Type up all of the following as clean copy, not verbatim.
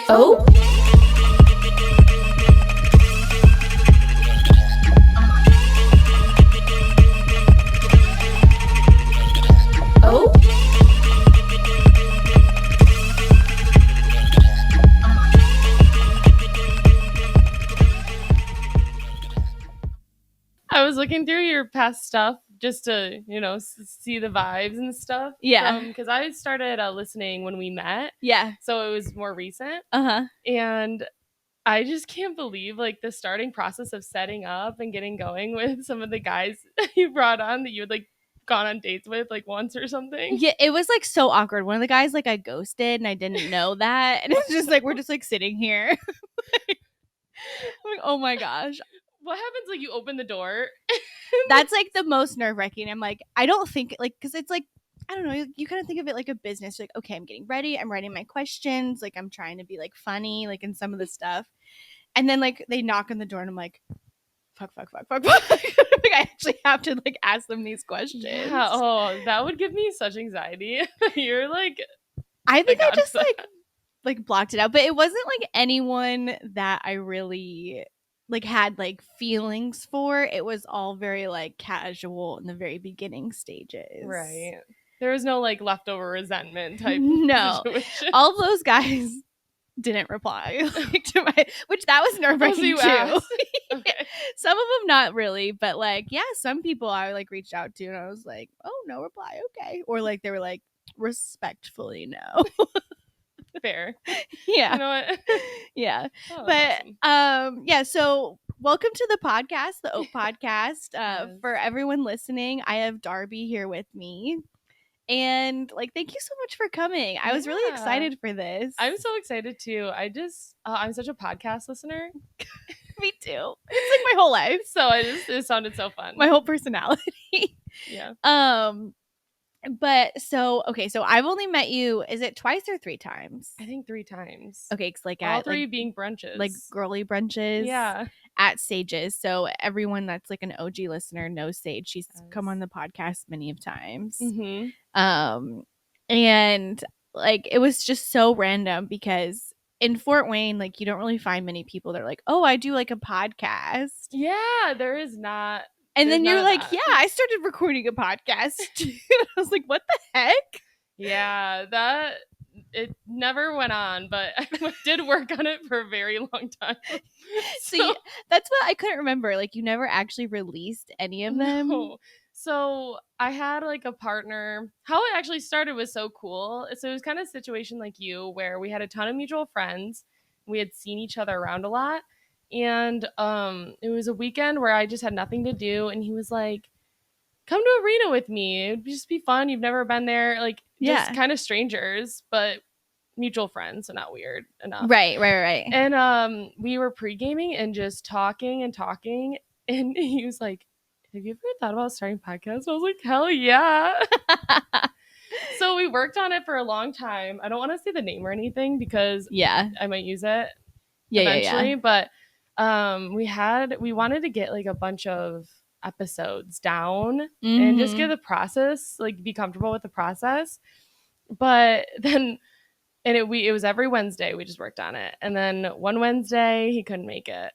Oh. Oh. I was looking through your past stuff just to, see the vibes and stuff. Yeah. Because I started listening when we met. Yeah. So it was more recent. Uh-huh. And I just can't believe like the starting process of setting up and getting going with some of the guys you brought on that you had like gone on dates with like once or something. Yeah, it was like so awkward. One of the guys like I ghosted and I didn't know that. And it's just like we're just like sitting here. Like, oh my gosh. What happens like you open the door? That's like the most nerve-wracking. I'm like, I don't think like because it's like I don't know, you kind of think of it like a business. You're like, okay, I'm getting ready, I'm writing my questions, like I'm trying to be like funny, like in some of the stuff. And then like they knock on the door and I'm like, fuck. Like, I actually have to like ask them these questions. Yeah, oh, that would give me such anxiety. You're like I think I God, just like blocked it out, but it wasn't like anyone that I really like had like feelings for. It was all very like casual in the very beginning stages. right. There was no like leftover resentment type No. situation. All those guys didn't reply like to my, which that was nerve-wracking too. Okay. Some of them not really, but like yeah, some people I like reached out to and I was like, oh, no reply, okay, or like they were like respectfully no. Fair. Yeah. You know what? Yeah. Oh, But awesome. yeah, so welcome to the podcast, the Oak Podcast. Yes. For everyone listening, I have Darby here with me. And like thank you so much for coming. I was really excited for this. I'm so excited too. I'm such a podcast listener. Me too. It's like my whole life. So it sounded so fun. My whole personality. Yeah. But so okay, so I've only met you, is it twice or 3 times? I think 3 times. Okay, because like all at 3 like, being brunches. like girly brunches. Yeah. At Sage's. So everyone that's like an OG listener knows Sage. She's come on the podcast many of times. Mm-hmm. And like it was just so random because in Fort Wayne, like you don't really find many people that are like, oh, I do like a podcast. Yeah, there is not. And then you're like, that. yeah, I started recording a podcast too. I was like, what the heck? Yeah, it never went on, but I did work on it for a very long time. So that's what I couldn't remember. Like you never actually released any of them. No. So I had like a partner. How it actually started was so cool. So it was kind of a situation like you where we had a ton of mutual friends. We had seen each other around a lot. And it was a weekend where I just had nothing to do. And he was like, come to Arena with me. It'd just be fun. You've never been there. Like, just kind of strangers, but mutual friends, so not weird enough. Right. And we were pre-gaming and just talking. And he was like, have you ever thought about starting a podcast? I was like, hell yeah. So we worked on it for a long time. I don't want to say the name or anything because I might use it eventually. But we wanted to get like a bunch of episodes down and just get the process, like be comfortable with the process. But then it was every Wednesday we just worked on it. And then one Wednesday he couldn't make it.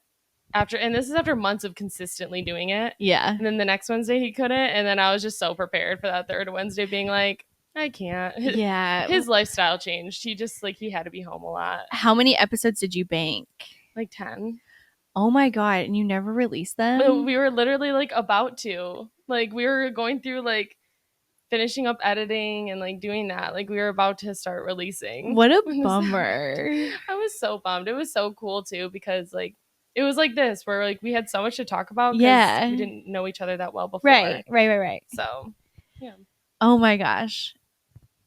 And this is after months of consistently doing it. Yeah. And then the next Wednesday he couldn't. And then I was just so prepared for that third Wednesday being like, I can't. Yeah. His lifestyle changed. He just like, he had to be home a lot. How many episodes did you bank? Like 10. Oh my God. And you never released them? We were literally like about to. Like we were going through like finishing up editing and like doing that. Like we were about to start releasing. What a bummer. I was so bummed. It was so cool too because like it was like this where like we had so much to talk about because we didn't know each other that well before. Right. So yeah. Oh my gosh.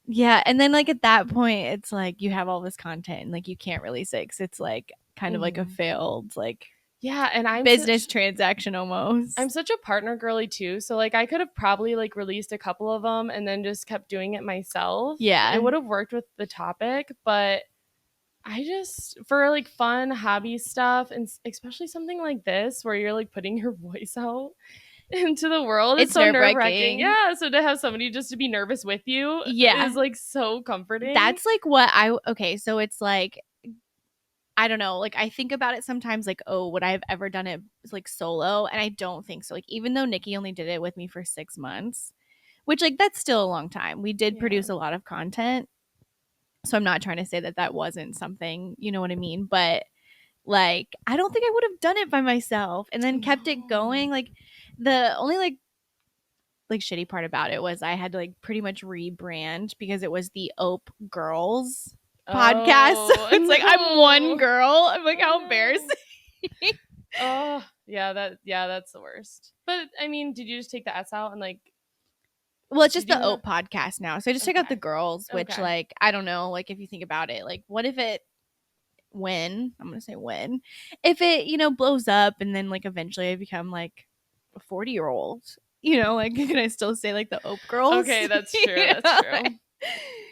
Yeah. And then like at that point it's like you have all this content and like you can't release it because it's like kind of like a failed like and I'm business transaction almost. I'm such a partner girly too. So like I could have probably like released a couple of them and then just kept doing it myself. Yeah. It would have worked with the topic, but I just, for like fun hobby stuff and especially something like this where you're like putting your voice out into the world, it's so nerve-wracking. Yeah, so to have somebody just to be nervous with you is like so comforting. That's like what so it's like I don't know. Like I think about it sometimes like, oh, would I have ever done it like solo? And I don't think so. Like even though Nikki only did it with me for 6 months, which like that's still a long time. We did Yeah. produce a lot of content. So I'm not trying to say that that wasn't something, you know what I mean? But like I don't think I would have done it by myself and then kept it going. Like the only like shitty part about it was I had to like pretty much rebrand because it was the Ope Girls podcast. So Oh, it's like I'm one no. girl. I'm like, Oh, how no. embarrassing. Oh, yeah, that's the worst. But I mean, did you just take the S out and like Well, it's just did you the have Ope podcast now. So I just took out the okay. girls, which Okay. like I don't know, like if you think about it, like what if it when I'm gonna say when if it blows up and then like eventually I become like a 40-year-old, like can I still say like the Ope Girls? Okay, that's true. You That's know?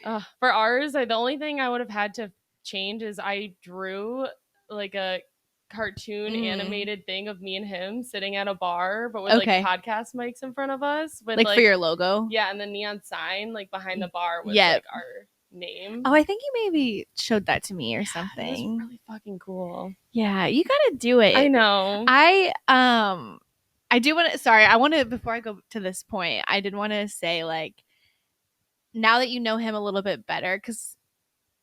true. For ours, the only thing I would have had to change is I drew like a cartoon animated thing of me and him sitting at a bar, but with like Okay. podcast mics in front of us, with Like for your logo. yeah, and the neon sign like behind the bar was Yeah. like our name. Oh, I think you maybe showed that to me or It was something. really fucking cool. Yeah, you gotta do it. I know. I do want to. Sorry, I want to. Before I go to this point, I did want to say like, now that you know him a little bit better, because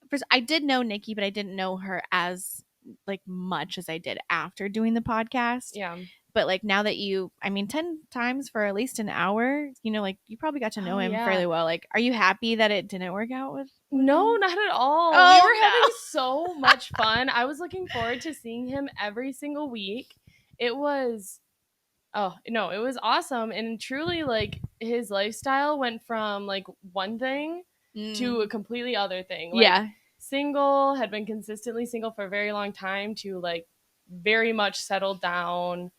first I did know Nikki, but I didn't know her as like much as I did after doing the podcast. Yeah. But like now that I mean, 10 times for at least an hour, like you probably got to know him fairly well. Like, are you happy that it didn't work out with No, him? not at all. Oh, we were no. having so much fun. I was looking forward to seeing him every single week. It was it was awesome. And truly like his lifestyle went from like one thing to a completely other thing. Like, Yeah. Single, had been consistently single for a very long time, to like very much settled down,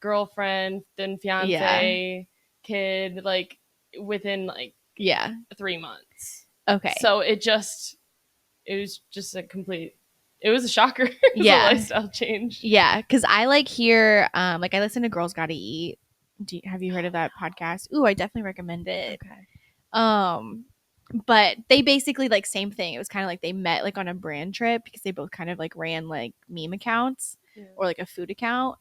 girlfriend, then fiance, kid, like within like 3 months. Okay. So it was just it was a shocker. It was a lifestyle change. Yeah, because I like hear like I listen to Girls Gotta Eat. Have you heard of that podcast? Ooh, I definitely recommend it. Okay. But they basically like same thing. It was kind of like they met like on a brand trip because they both kind of like ran like meme accounts or like a food account.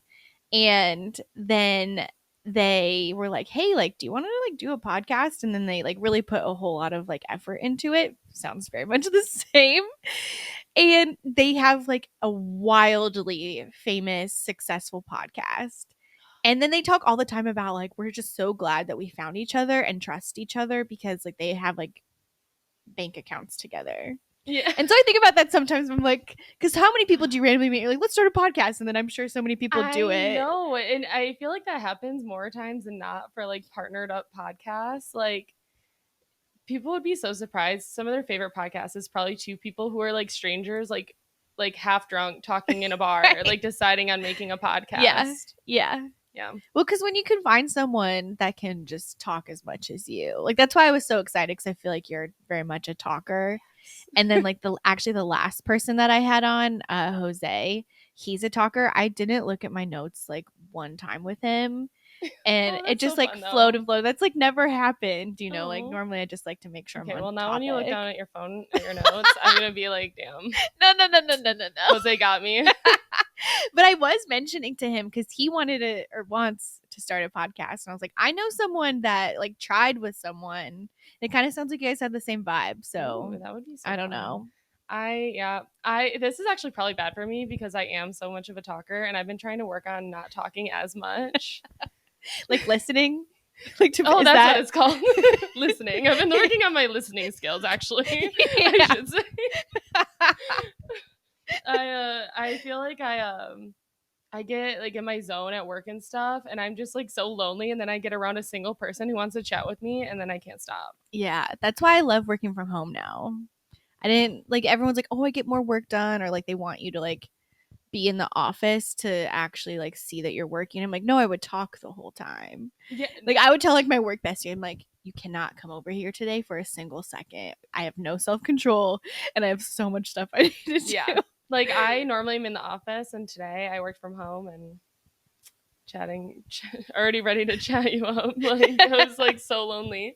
And then they were like, hey, like, do you want to like do a podcast? And then they like really put a whole lot of like effort into it. Sounds very much the same. And they have like a wildly famous, successful podcast. And then they talk all the time about like, we're just so glad that we found each other and trust each other because like they have like bank accounts together. Yeah. And so I think about that sometimes. I'm like, because how many people do you randomly meet? You're like, let's start a podcast. And then I'm sure so many people do it. No, and I feel like that happens more times than not for like partnered up podcasts. Like, people would be so surprised. Some of their favorite podcasts is probably two people who are like strangers, like half drunk talking in a bar, right. Like deciding on making a podcast. Yeah. Well, because when you can find someone that can just talk as much as you, like that's why I was so excited because I feel like you're very much a talker. Yes. And then like the last person that I had on, Jose, he's a talker. I didn't look at my notes like one time with him. And it just so like flowed and flowed. That's like never happened, like normally I just like to make sure I'm on well now topic. When you look down at your phone at your notes, I'm gonna be like, damn. No. Jose got me. But I was mentioning to him because he wants to start a podcast, and I was like, I know someone that like tried with someone. It kind of sounds like you guys had the same vibe, so that would be so I don't fun. know. This is actually probably bad for me because I am so much of a talker, and I've been trying to work on not talking as much. Like listening. Like that's what it's called. Listening. I've been working on my listening skills, actually. I should say. I feel like I get like in my zone at work and stuff, and I'm just like so lonely, and then I get around a single person who wants to chat with me, and then I can't stop. Yeah, that's why I love working from home now. I didn't like everyone's like, oh, I get more work done, or like they want you to like be in the office to actually like see that you're working. I'm like, no, I would talk the whole time. Yeah. Like I would tell like my work bestie, I'm like, you cannot come over here today for a single second. I have no self-control and I have so much stuff I need to do. Yeah. Like I normally am in the office, and today I worked from home and already ready to chat you up. Like I was like so lonely.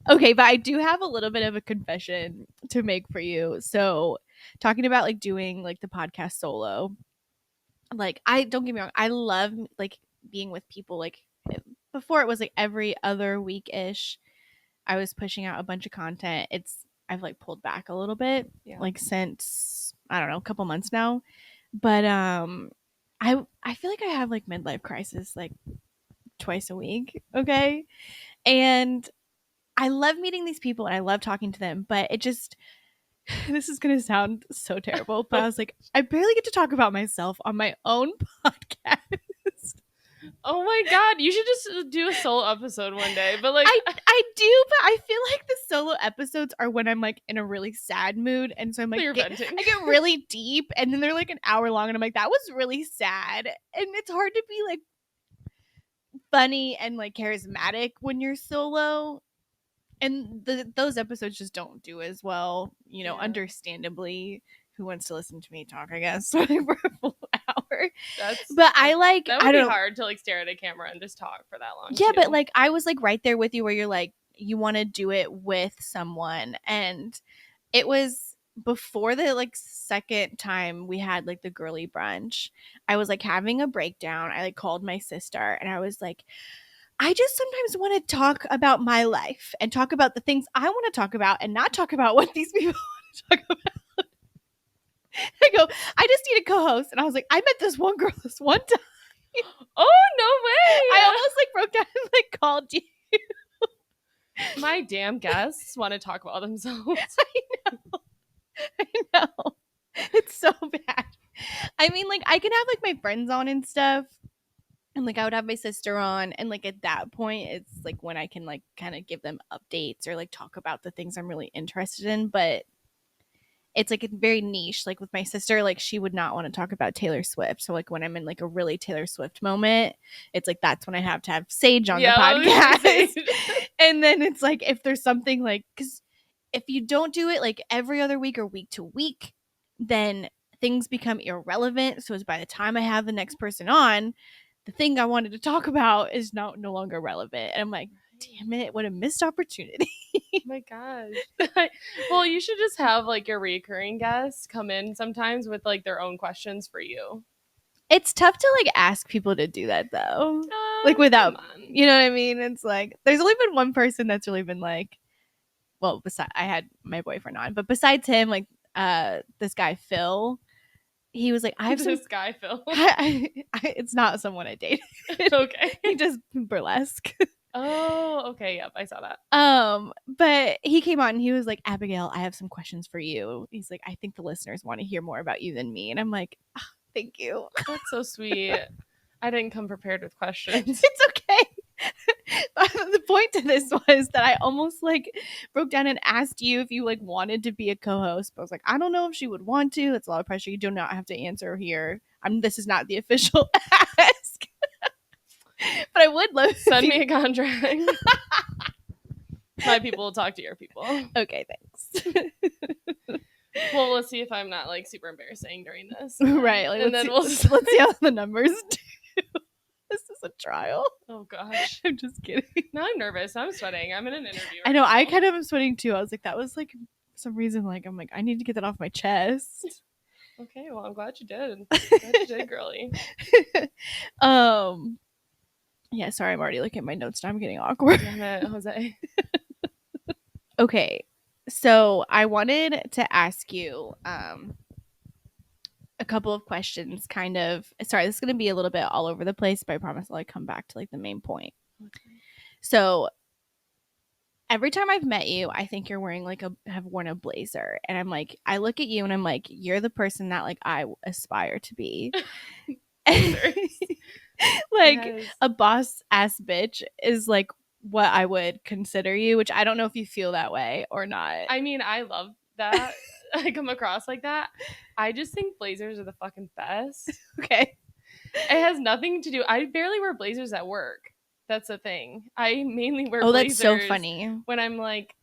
Okay, but I do have a little bit of a confession to make for you. So talking about like doing like the podcast solo. Like, I don't get me wrong, I love like being with people. Like, before it was like every other week ish. I was pushing out a bunch of content. I've like pulled back a little bit, like since I don't know, a couple months now. But I feel like I have like midlife crisis like twice a week. Okay, and I love meeting these people and I love talking to them, but it just this is gonna sound so terrible, but I was like, I barely get to talk about myself on my own podcast. Oh my god, you should just do a solo episode one day. But like I do, but I feel like the solo episodes are when I'm like in a really sad mood, and so I'm like, you're venting. I get really deep, and then they're like an hour long, and I'm like, that was really sad, and it's hard to be like funny and like charismatic when you're solo, and those episodes just don't do as well, you know. Understandably, who wants to listen to me talk, I guess, for a full hour? But I like, that would I be don't hard to like stare at a camera and just talk for that long. Yeah, too. but like I was like right there with you where you're like, you want to do it with someone. And it was before the like second time we had like the girly brunch. I was like having a breakdown. I like called my sister and I was like, I just sometimes want to talk about my life and talk about the things I want to talk about and not talk about what these people want to talk about. I go, I just need a co-host. And I was like, I met this one girl this one time. Oh, no way. I almost like broke down and like called you. My damn guests want to talk about themselves. I know. It's so bad. I mean, like, I can have like my friends on and stuff. And like I would have my sister on, and like at that point it's like when I can like kind of give them updates or like talk about the things I'm really interested in. But it's like it's very niche. Like with my sister, like she would not want to talk about Taylor Swift. So like when I'm in like a really Taylor Swift moment, it's like that's when I have to have Sage on the podcast. And then it's like if there's something like, because if you don't do it like every other week or week to week, then things become irrelevant. So as by the time I have the next person on, the thing I wanted to talk about is no longer relevant. And I'm like, damn it, what a missed opportunity. Oh my gosh. Well, you should just have like your recurring guests come in sometimes with like their own questions for you. It's tough to like ask people to do that though. Like without, you know what I mean? It's like there's only been one person that's really been like, well, besides I had my boyfriend on, but besides him, like this guy Phil, he was like, I have this guy Phil. It's not someone I dated. Okay. He does burlesque. Oh, okay. Yep, I saw that. But he came on and he was like, Abigail, I have some questions for you. He's like, I think the listeners want to hear more about you than me. And I'm like, oh, thank you. That's so sweet. I didn't come prepared with questions. It's okay. The point to this was that I almost like broke down and asked you if you like wanted to be a co-host, but I was like, I don't know if she would want to. That's a lot of pressure. You do not have to answer here. This is not the official ask. But I would love send me a contract. My people will talk to your people. Okay, thanks. Well, let's see if I'm not like super embarrassing during this. Right. Like, and then let's see how the numbers do. This is a trial. Oh gosh. I'm just kidding. Now I'm nervous. I'm sweating. I'm in an interview. I know. I kind of am sweating too. I was like, that was like for some reason, like I'm like, I need to get that off my chest. Okay, well I'm glad you did. Glad you did, girly. Yeah, sorry, I'm already looking at my notes now. I'm getting awkward. Damn it, Jose. Okay. So I wanted to ask you a couple of questions, kind of. Sorry, this is gonna be a little bit all over the place, but I promise I'll like come back to like the main point. Okay. So every time I've met you, I think you're wearing like have worn a blazer, and I'm like, I look at you and I'm like, you're the person that like I aspire to be. Like yes. A boss ass bitch is like what I would consider you, which I don't know if you feel that way or not. I mean, I love that. I come across like that. I just think blazers are the fucking best. Okay. It has nothing to do. I barely wear blazers at work. That's the thing. I mainly wear blazers. That's so funny. When I'm like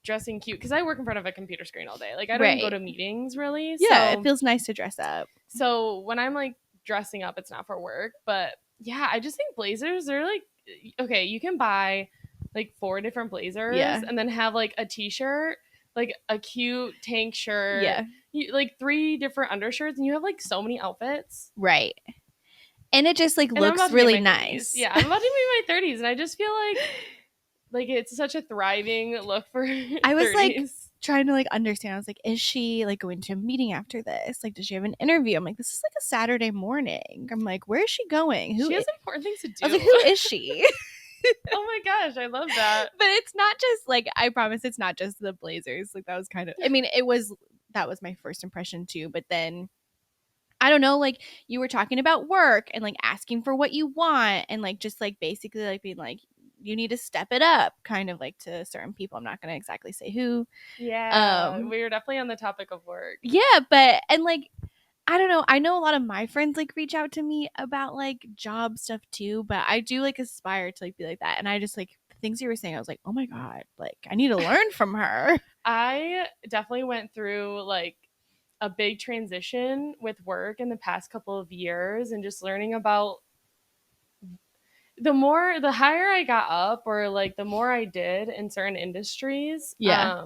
dressing cute, because I work in front of a computer screen all day. Like I don't go to meetings really. Yeah, so it feels nice to dress up. So when I'm like dressing up, it's not for work. But yeah, I just think blazers are like, okay, you can buy like 4 different blazers and then have like a t-shirt like a cute tank shirt, Yeah. like 3 different undershirts, and you have like so many outfits. Right. And it just like And I'm about looks to be in really my 30s. nice. Yeah, I'm about to be in my 30s, and I just feel like it's such a thriving look for I was like 30s. trying to like understand. I was like, is she like going to a meeting after this? Like, does she have an interview? I'm like, this is like a Saturday morning. I'm like, where is she going? She has important things to I was like, do. who is she? Oh my gosh, I love that. But it's not just like, I promise it's not just the blazers. Like that was kind of, I mean, that was my first impression too. But then I don't know, like you were talking about work and like asking for what you want and like just like basically like being like, you need to step it up kind of like to certain people. I'm not going to exactly say who. Yeah, we were definitely on the topic of work. Yeah, but and like I don't know. I know a lot of my friends like reach out to me about like job stuff too, but I do like aspire to like be like that. And I just like the things you were saying, I was like, oh my God, like I need to learn from her. I definitely went through like a big transition with work in the past couple of years and just learning about the higher I got up or like the more I did in certain industries, Yeah.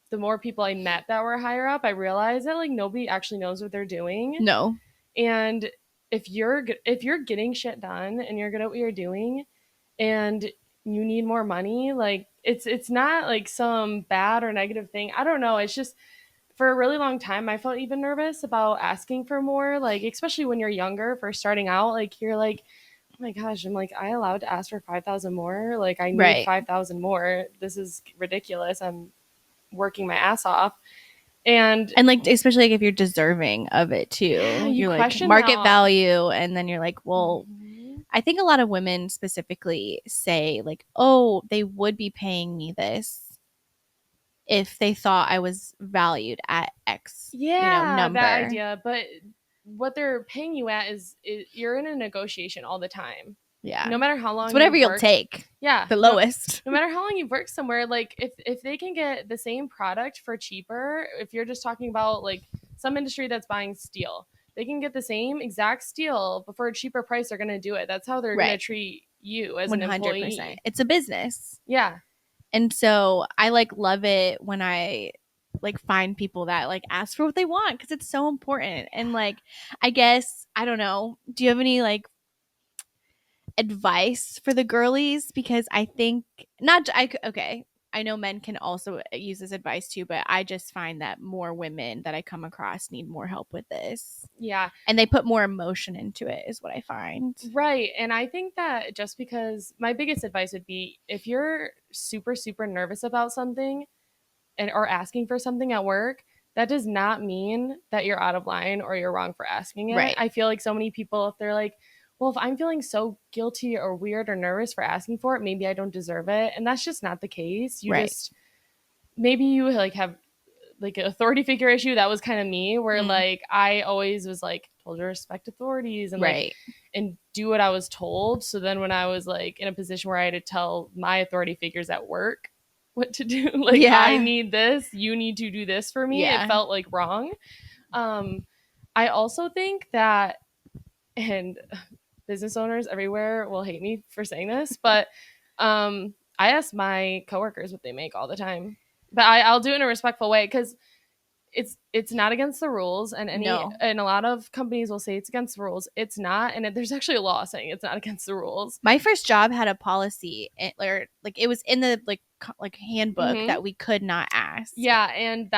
the more people I met that were higher up, I realized that like nobody actually knows what they're doing. No. And if you're getting shit done and you're good at what you're doing and you need more money, like it's not like some bad or negative thing. I don't know. It's just for a really long time I felt even nervous about asking for more, like especially when you're younger, first starting out, like you're like, oh my gosh, I'm like, I allowed to ask for 5,000 more? Like I need Right. 5,000 more. This is ridiculous. I'm working my ass off. And And like especially like if you're deserving of it yeah, too. you You're like question that market all. value and then you're like, well, Mhm. I think a lot of women specifically say like, "Oh, they would be paying me this if they thought I was valued at X, Yeah, that number." idea. But what they're paying you at is you're in a negotiation all the time. Yeah. No matter how It's long whatever you've you'll worked, take. yeah, The no, lowest. no matter how long you've worked somewhere, like if they can get the same product for cheaper, if you're just talking about like some industry that's buying steel, they can get the same exact steel but for a cheaper price. They're gonna do it. That's how they're gonna Right. treat you as an 100%. employee. It's a business. Yeah, And so I like love it when I like find people that like ask for what they want because it's so important. And like I guess I don't know. Do you have any like advice for the girlies? Because I think not I okay. I know men can also use this advice too, but I just find that more women that I come across need more help with this. yeah. And they put more emotion into it is what I find. Right. And I think that just because my biggest advice would be if you're super, super nervous about something and or asking for something at work, that does not mean that you're out of line or you're wrong for asking it. Right. I feel like so many people, if they're like, well, if I'm feeling so guilty or weird or nervous for asking for it, maybe I don't deserve it. And that's just not the case. You Right. just maybe you like have like an authority figure issue. That was kind of me where like I always was like told to respect authorities and like Right. and do what I was told. So then when I was like in a position where I had to tell my authority figures at work what to do, like I Yeah. need this, you need to do this for me, it Yeah. felt like wrong. I also think that, and business owners everywhere will hate me for saying this, but I ask my coworkers what they make all the time, but I'll do it in a respectful way because it's not against the rules, and No. and a lot of companies will say it's against the rules. It's not, and there's actually a law saying it's not against the rules. My first job had a policy or like it was in the like handbook Mhm. that we could not ask. Yeah, and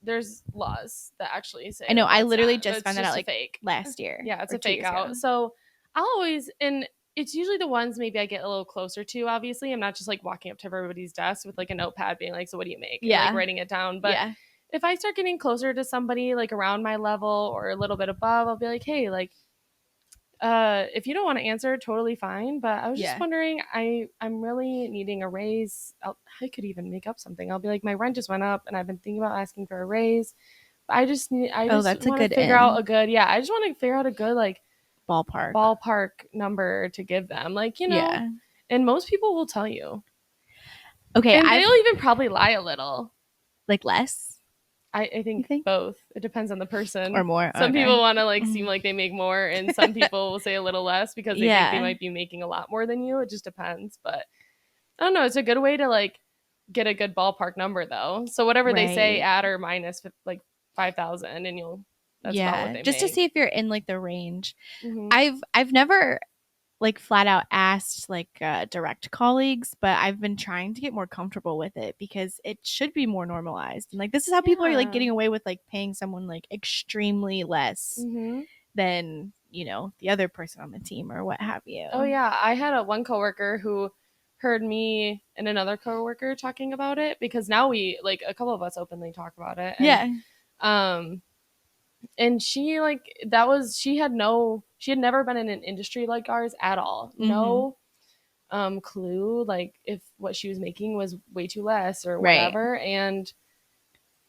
there's laws that actually say I know. I that's literally not, just that's found that out just a like fake. last year. Yeah, it's or a 2 fake years ago. out. So I'll always, and it's usually the ones maybe I get a little closer to. Obviously, I'm not just like walking up to everybody's desk with like a notepad being like, "So what do you make?" and like Yeah. writing it down. But Yeah. if I start getting closer to somebody like around my level or a little bit above, I'll be like, "Hey, like if you don't want to answer, totally fine. But I was just Yeah. wondering, I'm really needing a raise. I could even make up something. I'll be like, my rent just went up, and I've been thinking about asking for a raise. But I Oh, just that's a want to good figure out in a good, yeah. I just want to figure out a good like ballpark. ballpark number to give them, like Yeah. And most people will tell you, Okay. and I've they'll even probably lie a little. like less, I you think think? both. It depends on the person. Or more. Some Okay. people want to like seem like they make more, and some people will say a little less because they think they Yeah. might be making a lot more than you. It just depends. But I don't know. It's a good way to like get a good ballpark number though. So whatever they say, Right. add or minus like 5,000, and you'll that's about what Yeah. they Just to see make. if you're in like the range. Mm-hmm. I've never like flat out asked like direct colleagues, but I've been trying to get more comfortable with it because it should be more normalized. And like this is how people are like Yeah. getting away with like paying someone like extremely less Mm-hmm. than, the other person on the team or what have Oh you. yeah, I had one coworker who heard me and another coworker talking about it, because now we like a couple of us openly talk about it. Yeah. Um and she like that was she had never been in an industry like ours at all. Mhm. No clue like if what she was making was way too less or Right. whatever. And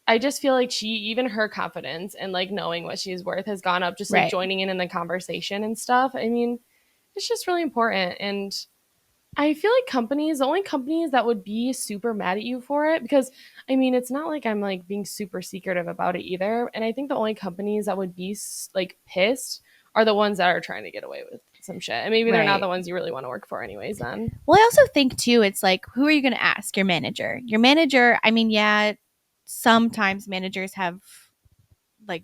I just feel like even her confidence and like knowing what she's worth has gone up, just like Right. joining in the conversation and stuff. I mean, it's just really important. And I feel like the only companies that would be super mad at you for it, because I mean, it's not like I'm like being super secretive about it either. And I think the only companies that would be like pissed are the ones that are trying to get away with some shit. And maybe they're not the Right. ones you really want to work for, anyways, then. Well, I also think too, it's like, who are you going to ask? Your manager. Your manager, I mean, yeah, sometimes managers have like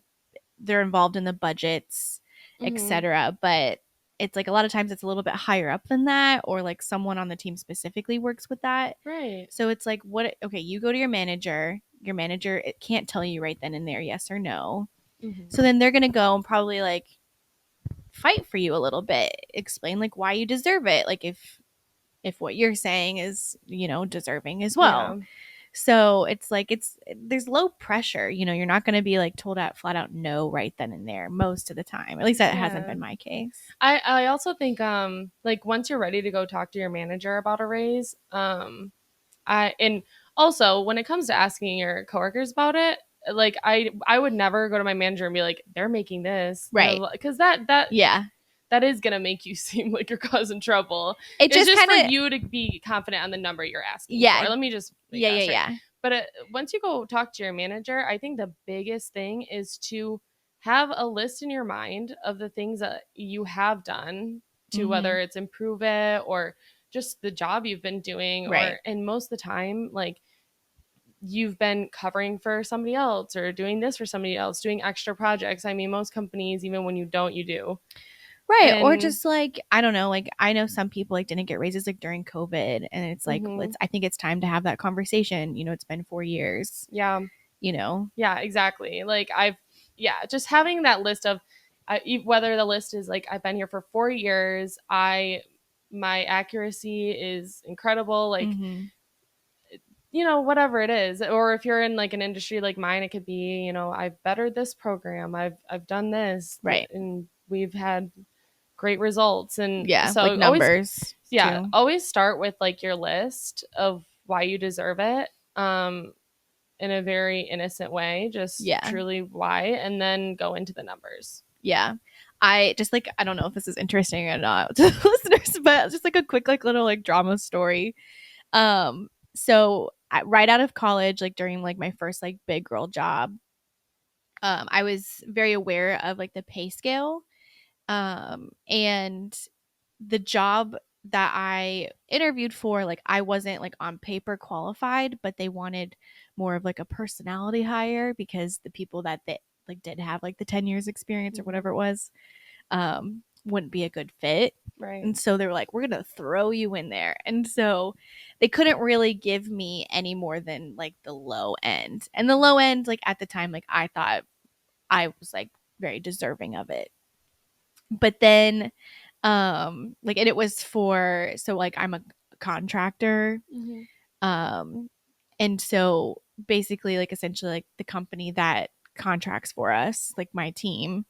they're involved in the budgets, Mm-hmm. etc. But it's like a lot of times it's a little bit higher up than that, or like someone on the team specifically works with that. Right. So it's like, what? Okay, you go to your manager. Your manager it can't tell you right then and there, yes or no. Mm-hmm. So then they're gonna go and probably like fight for you a little bit, explain like why you deserve it, like if what you're saying is deserving as well. Yeah. So it's like there's low pressure. You're not going to be like told out flat out no right then and there most of the time. At least that hasn't Yeah. been my case. I also think like once you're ready to go talk to your manager about a raise, and also when it comes to asking your coworkers about it, like I would never go to my manager and be like, they're making this, Right. because that Yeah. that is gonna make you seem like you're causing trouble. It It's just just kind for of you to be confident on the number you're asking yeah. for. Let me just make Yeah, that yeah, straight. yeah. But once you go talk to your manager, I think the biggest thing is to have a list in your mind of the things that you have done to, Mhm. whether it's improve it or just the job you've been doing, Right. or and most of the time like you've been covering for somebody else or doing this for somebody else, doing extra projects. I mean, most companies, even when you don't, you do. Right. Or And just like, I don't know, like I know some people like didn't get raises like during COVID and it's like mhm, I think it's time to have that conversation. It's been 4 years, yeah, you know. yeah, exactly. Like yeah, just having that list of, whether the list is like I've been here for 4 years, my accuracy is incredible, like Mhm. whatever it is. Or if you're in like an industry like mine, it could be I've bettered this program, I've done this, Right. and we've had great results. And Yeah, like so always, numbers yeah, too. always start with like your list of why you deserve it, in a very innocent way, just Yeah. truly why, and then go into the numbers. Yeah. I just like I don't know if this is interesting or not to listeners, but just like a quick like little like drama story. So right out of college, like during like my first like big girl job, I was very aware of like the pay scale. And the job that I interviewed for, like I wasn't like on paper qualified, but they wanted more of like a personality hire because the people that they like did have like the 10 years experience or Mm-hmm. whatever it was, wouldn't be a good fit. Right. And so they were like, we're going to throw you in there. And so they couldn't really give me any more than like the low end. And the low end, like at the time, like I thought I was like very deserving of it. But then like and it was for so like I'm a contractor. Mm-hmm. um and so basically like essentially like the company that contracts for us, like my team,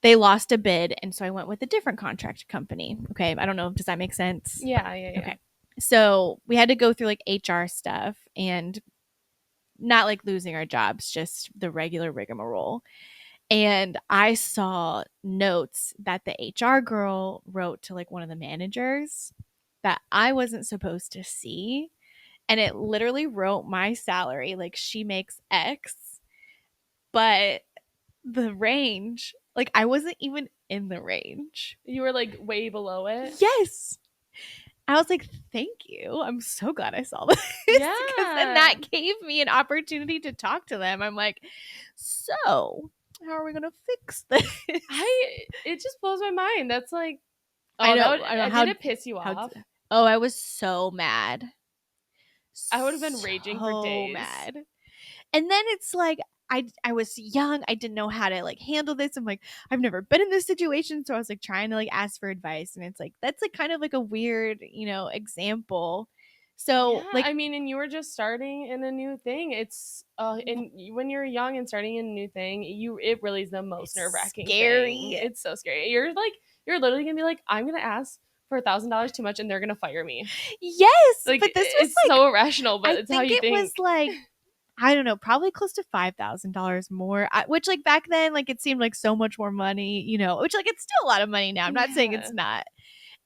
they lost a bid and so I went with a different contract company. Okay, I don't know, does that make sense? Yeah, yeah, yeah. Okay, so we had to go through like HR stuff and not like losing our jobs, just the regular rigmarole. And I saw notes that the HR girl wrote to like one of the managers that I wasn't supposed to see. And it literally wrote my salary, like she makes X, but the range, like I wasn't even in the range. You were like way below it. Yes. I was like, thank you. I'm so glad I saw this because then Yeah. that gave me an opportunity to talk to them. I'm like, so how are we going to fix this? It just blows my mind. That's like, I oh, know. I know did it piss you how, off? oh, I was so mad. I would have been raging for So days. mad. And then it's like I was young. I didn't know how to like handle this. I'm like, I've never been in this situation. So I was like trying to like ask for advice. And it's like that's like kind of like a weird, example. So Yeah, like I mean, and you were just starting in a new thing. It's and when you're young and starting in a new thing, it really is the most nerve it's wracking thing. scary. It's so scary. You're literally gonna be like, I'm gonna ask for $1,000 too much, and they're gonna fire me. Yes, Like but this was it's like so irrational, but I it's how think you it was think. like I don't know, probably close to $5,000 more, which like back then, like it seemed like so much more money, which like it's still a lot of money now. I'm not saying Yeah. it's not.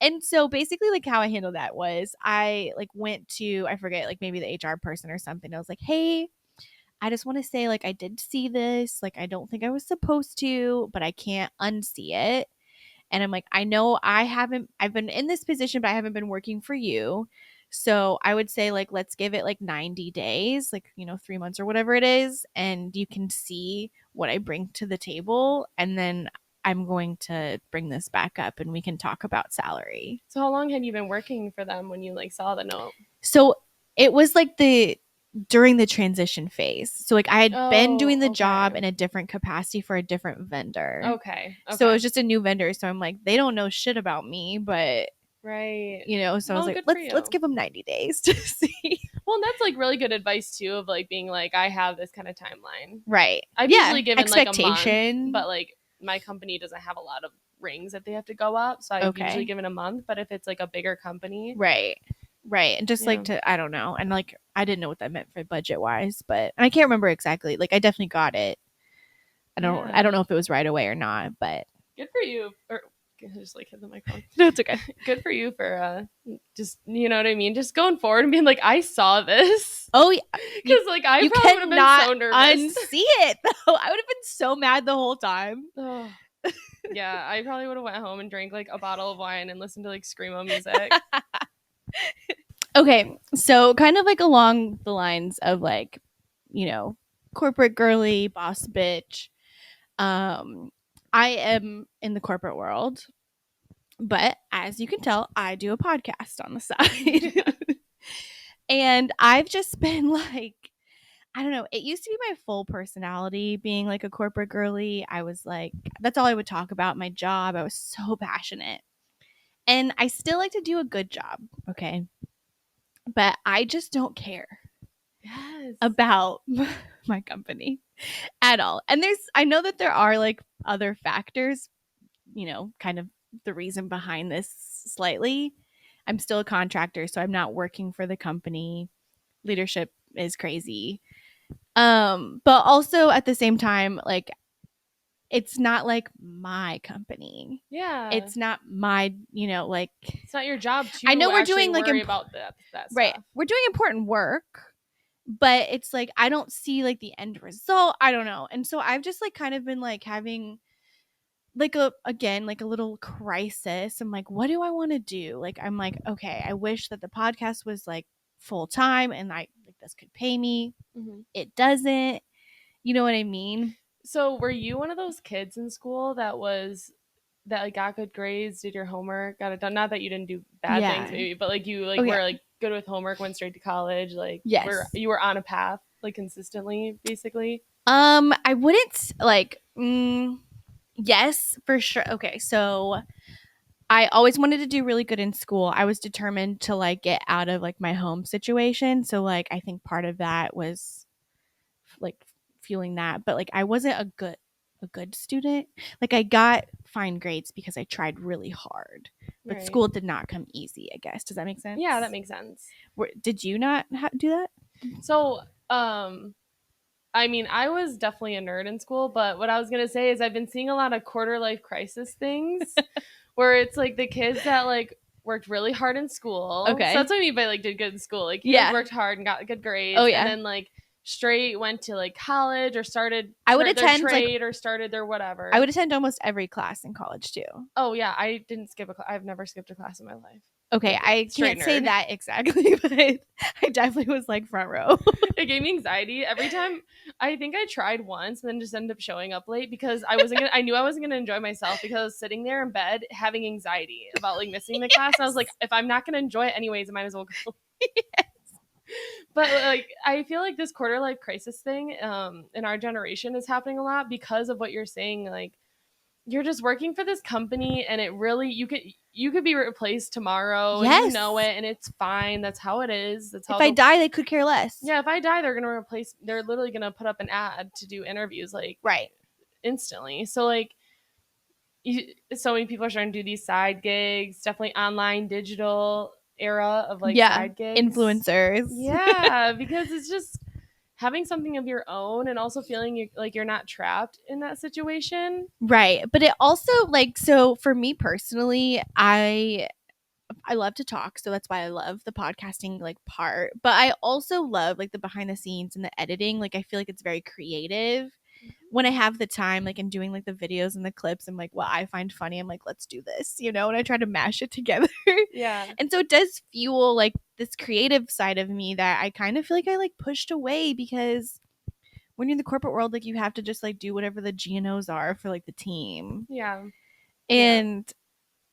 And so basically, like how I handled that was I like went to, I forget, like maybe the HR person or something. I was like, hey, I just want to say, like, I did see this. Like, I don't think I was supposed to, but I can't unsee it. And I'm like, I know I've been in this position, but I haven't been working for you. So I would say, like, let's give it like 90 days, like, 3 months or whatever it is. And you can see what I bring to the table. And then I'm going to bring this back up and we can talk about salary. So how long had you been working for them when you like saw the note? So it was like during the transition phase. So like I had been doing Oh, the job okay. in a different capacity for a different vendor. Okay. So it was Okay. just a new vendor. So I'm like, they don't know shit about me, but Right. so I was Well, like, good for let's you. give them 90 days to see. Well, and that's like really good advice too of like being like, I have this kind of timeline. Right. I've Yeah. usually given like a month, Expectation. but like my company doesn't have a lot of rings that they have to go up. So I've usually Okay. given a month. But if it's like a bigger company, Right. Right. And just yeah. like I don't know. And like, I didn't know what that meant for budget wise, but and I can't remember exactly. Like, I definitely got it. I don't Yeah. know if it was right away or not, but Good for you. Or I just like hit the microphone. no, it's okay. Good for you for just you know what I mean? Just going forward and being like, I saw this. Oh, yeah. Because like I You probably would have been cannot so nervous. unsee it though. I would have been so mad the whole time. Oh, yeah, I probably would have went home and drank like a bottle of wine and listened to like screamo music. Okay, so kind of like along the lines of like, corporate girly, boss bitch. I am in the corporate world, but as you can tell, I do a podcast on the side. And I've just been like, I don't know, it used to be my full personality being like a corporate girly. I was like, that's all I would talk about, my job. I was so passionate. And I still like to do a good job, okay? But I just don't care Yes. about my company at all. And I know that there are like other factors, kind of the reason behind this slightly. I'm still a contractor, so I'm not working for the company. Leadership is crazy. But also at the same time, like it's not like my company. Yeah. It's not my, like It's not your job to I know we're actually doing like worry about that right. stuff. We're doing important work, but it's like I don't see like the end result. I don't know. And so I've just like kind of been like having like like a little crisis. I'm like, what do I want to do? Like I'm like, okay, I wish that the podcast was like full time and like this could pay me. Mm-hmm. It doesn't. You know what I mean? So, were you one of those kids in school that like got good grades, did your homework, got it done? Not that you didn't do bad things, Yeah. maybe, but like you like Oh were yeah. like good with homework, went straight to college, like Yes. you were on a path like consistently, basically. I wouldn't like yes, for sure. Okay, so I always wanted to do really good in school. I was determined to like get out of like my home situation. So like I think part of that was like fueling that, but like I wasn't a good student. Like I got fine grades because I tried really hard. But Right. school did not come easy, I guess. Does that make sense? Yeah, that makes sense. Did you not do that? So, I mean, I was definitely a nerd in school, but what I was gonna say is I've been seeing a lot of quarter life crisis things where it's like the kids that like worked really hard in school. Okay. So that's what I mean by like did good in school. Like you Yeah. worked hard and got good grades. Oh, yeah. And then like straight went to like college or started I would their attend, like- trade or started their whatever. I would attend almost every class in college too. Oh yeah, I didn't skip a class. I've never skipped a class in my life. Okay, like I straight can't say nerd. that exactly, but I definitely was like front row. It gave me anxiety every time. I think I tried once and then just ended up showing up late because I knew I wasn't gonna enjoy myself because I was sitting there in bed having anxiety about like missing the class. And I was like, Yes. if I'm not gonna enjoy it anyways, I might as well go. But like I feel like this quarter life crisis thing in our generation is happening a lot because of what you're saying. Like you're just working for this company and it really you could be replaced tomorrow and you know Yes. it and it's fine. That's how it is. That's If how I the die, they could care less. yeah, if I die, they're literally gonna put up an ad to do interviews like Right. instantly. So like so many people are starting to do these side gigs, definitely online digital era of like Yeah. side gigs. Influencers. Yeah, because it's just having something of your own and also feeling like you're not trapped in that situation. Right. But it also like so for me personally, I love to talk, so that's why I love the podcasting like part. But I also love like the behind the scenes and the editing. Like I feel like it's very creative. When I have the time, like and doing like the videos and the clips, I'm like, what I find funny, I'm like, let's do this, and I try to mash it together. Yeah. And so it does fuel like this creative side of me that I kind of feel like I like pushed away because when you're in the corporate world, like you have to just like do whatever the GNOs are for like the team. Yeah. Yeah. And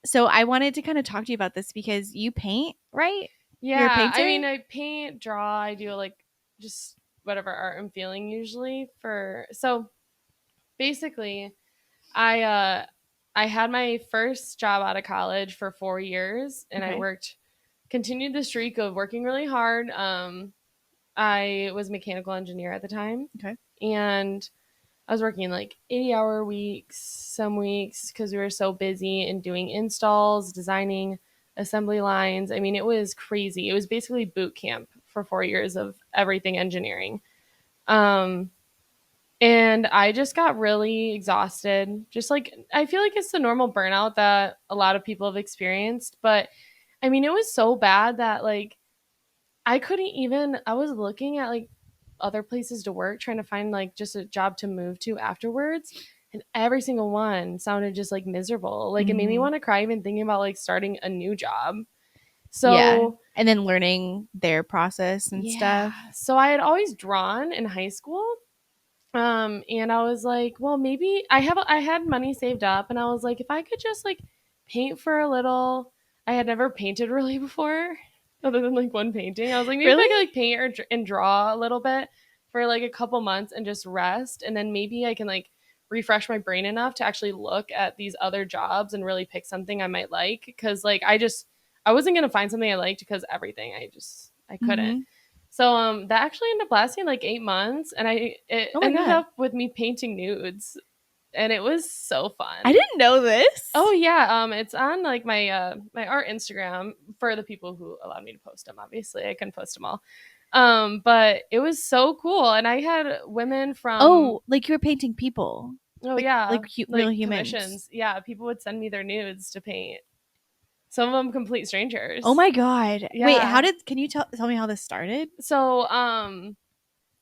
so I wanted to kind of talk to you about this because you paint, right? You're a Yeah. I painter? mean, I paint, draw, I do like just whatever art I'm feeling usually for so basically I had my first job out of college for 4 years and I Okay. continued the streak of working really hard. I was a mechanical engineer at the time Okay. and I was working like 80-hour weeks, some weeks because we were so busy and doing installs, designing assembly lines. I mean, it was crazy. It was basically boot camp for 4 years of everything engineering. Um, and I just got really exhausted. Just like, I feel like it's the normal burnout that a lot of people have experienced. But I mean, it was so bad that like I couldn't even, I was looking at like other places to work, trying to find like just a job to move to afterwards. And every single one sounded just like miserable. Like it made me Mm-hmm. want to cry even thinking about like starting a new job. Yeah. So, And then learning their process and yeah. stuff. So I had always drawn in high school. And I was like, well, maybe I had money saved up and I was like, if I could just like paint for a little. I had never painted really before other than like one painting. I was like, maybe if I Really? could like paint and draw a little bit for like a couple months and just rest and then maybe I can like refresh my brain enough to actually look at these other jobs and really pick something I might like cuz like I wasn't going to find something I liked because everything I couldn't. Mm-hmm. So that actually ended up lasting like 8 months, and it Oh my ended God. up with me painting nudes, and it was so I fun. didn't know Oh this. yeah, it's on like my art Instagram for the people who allowed me to post them. Obviously, I couldn't post them all, but it was so cool, and I had women from Oh, like you were painting people. oh Like yeah, real like humans. commissions. Yeah, people would send me their nudes to paint. Some of them complete Oh strangers. my God. Wait, Yeah. can you tell me how this started? So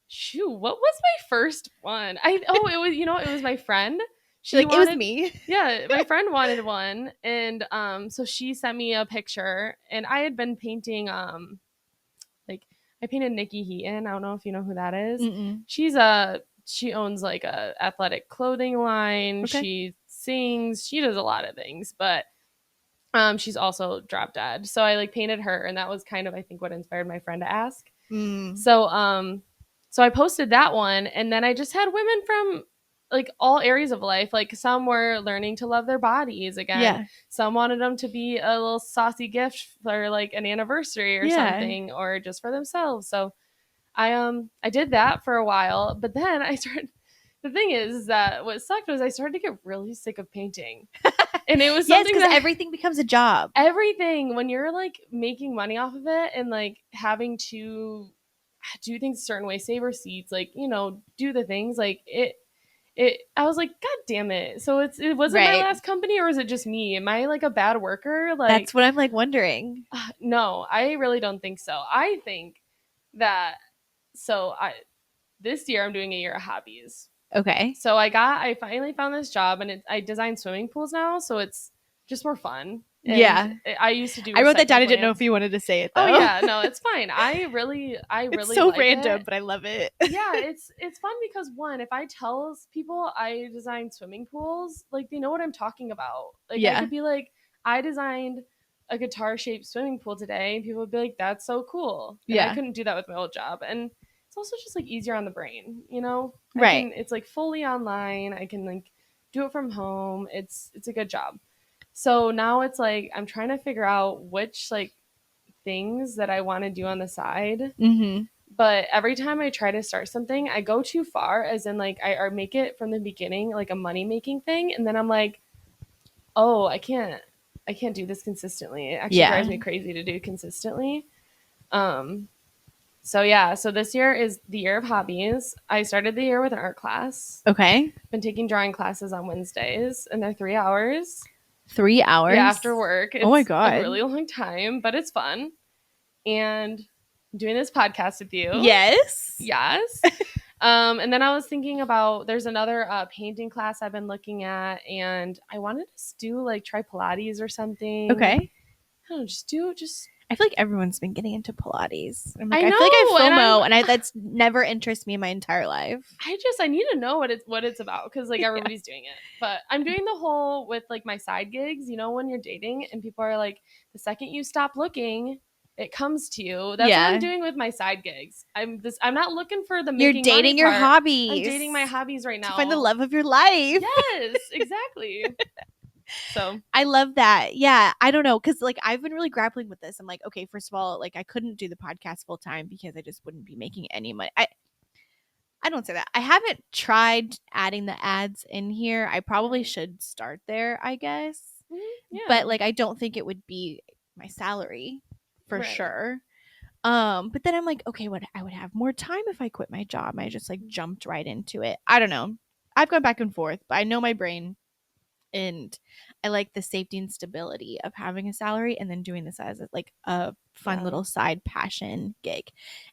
shoot, what was my first one? It was it was my friend. You're She like, it was wanted me. yeah, my friend wanted one and so she sent me a picture and I had been painting like I painted Nikki Heaton. I don't know if you know who that is. Mm-mm. She owns like a athletic clothing line. Okay. She sings, she does a lot of things, but she's also drop dead. So I like painted her and that was kind of I think what inspired my friend to ask. Mm. So so I posted that one and then I just had women from like all areas of life. Like some were learning to love their bodies again. Yeah. Some wanted them to be a little saucy gift for like an anniversary or Yeah. something or just for themselves. So I did that for a while, but then I started the thing is that what sucked was I started to get really sick of painting. And it was Yes, something because that everything becomes a job. everything when you're like making money off of it and like having to do things a certain way, save receipts, like do the things like it. I was like, God damn it! So it wasn't my Right. last company, or is it just me? Am I like a bad worker? Like, That's what I'm like wondering. no, I really don't think so. I think that so I this year I'm doing a year of hobbies. Okay. So I finally found this job and I design swimming pools now, so it's just more fun. And Yeah. I used to do I wrote that down. I recycle didn't know plans. if you wanted to say it Oh though. yeah, no, it's fine. I really It's so like random, it. but I love it. Yeah, it's fun because one, if I tell people I designed swimming pools, like they know what I'm talking about. Like I Yeah. could be like, I designed a guitar shaped swimming pool today, and people would be like, that's so cool. And I Yeah. couldn't do that with my old job. And it's also just like easier on the brain, you know? Right. It's like fully online. I can like do it from home. It's a good job. So now it's like I'm trying to figure out which like things that I want to do on the side. Mm-hmm. But every time I try to start something, I go too far, as in like I or make it from the beginning like a money making thing, and then I'm like, oh, I can't do this consistently. It actually Yeah. drives me crazy to do consistently. Um, so yeah, so this year is the year of hobbies. I started the year with an art class. Okay. Been taking drawing classes on Wednesdays, and they're 3 hours. 3 hours. Yeah, after work. Oh my It's a God. really long time, but it's fun. And doing this podcast with you. Yes. Yes. And then I was thinking about there's another painting class I've been looking at, and I wanted to do like try Pilates or something. Okay. I don't know, just. I feel like everyone's been getting into Pilates. I'm like, I I feel like I know, have and FOMO, and that's never interested me in my entire life. I need to know what it's about because like Yeah. everybody's doing it. But I'm doing the whole with like my side gigs. You know, when you're dating and people are like, the second you stop looking, it comes to you. That's what I'm Yeah. doing with my side gigs. I'm not looking for the You're making money dating your part. hobbies. I'm dating my hobbies right now to find the love of your life. Yes, exactly. So I love that. Yeah. I don't know. Cause like I've been really grappling with this. I'm like, okay, first of all, like I couldn't do the podcast full time because I just wouldn't be making any money. I don't say that. I haven't tried adding the ads in here. I probably Right. should start there, I guess. yeah, But like I don't think it would be my salary for right. sure. But then I'm like, okay, what I would have more time if I quit my job. I just like jumped right into it. I don't know. I've gone back and forth, but I know my brain, and I like the safety and stability of having a salary and then doing this as like a fun Yeah. little side passion gig.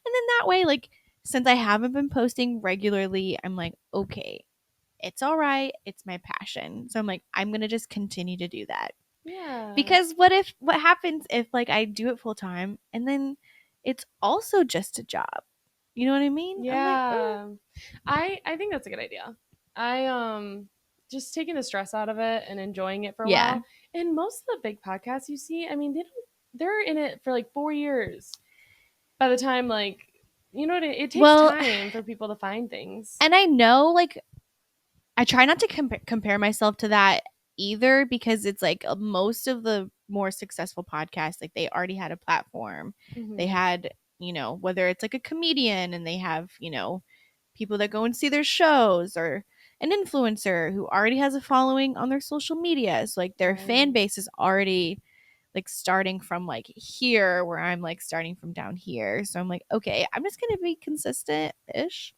And then that way, like since I haven't been posting regularly, I'm like, okay, it's all right. It's my passion. So I'm like, I'm going to just continue to do that. Yeah. Because what happens if like I do it full time and then it's also just a job? You know what I mean? I'm like, Yeah. I think that's a good idea. I just taking the stress out of it and enjoying it for a yeah. while. And most of the big podcasts you see, I mean, they're in it for like 4 years. By the time like you know what it takes Well, time for people to find things. and I know like I try not to compare myself to that either because it's like most of the more successful podcasts, like they already had a platform. They Mm-hmm. had, whether it's like a comedian and they have, people that go and see their shows, or an influencer who already has a following on their social media. So like their fan Right. base is already like starting from like here where I'm like starting from down here. So I'm like, okay, I'm just going to be consistent ish,